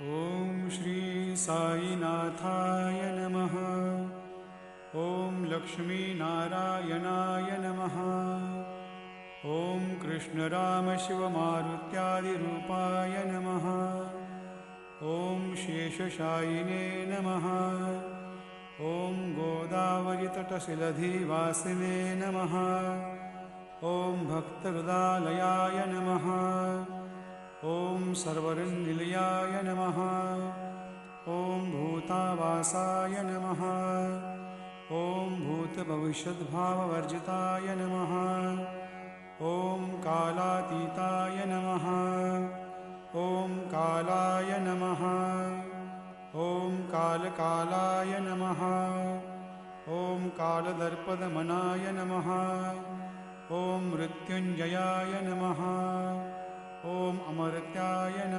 ॐ श्री साईनाथाय नमः। ॐ लक्ष्मीनारायणाय नमः। ॐ कृष्णरामशिवमारुत्यादिरूपाय नमः। ॐ शेषशायिने नमः। ॐ गोदावरीतटशिलधिवासिने नमः। ॐ भक्तहृदालयाय नमः। ॐ सर्वरन्निलयाय नमः। ॐ भूतावासाय नमः। ॐ भूतभविष्यद्भाववर्जिताय नमः। ॐ कालातीताय नमः। ॐ कालाय नमः। ॐ कालकालाय नमः। ॐ कालदर्पदमनाय नमः। ॐ मृत्युञ्जयाय नमः। ॐ अमर्त्याय नमः।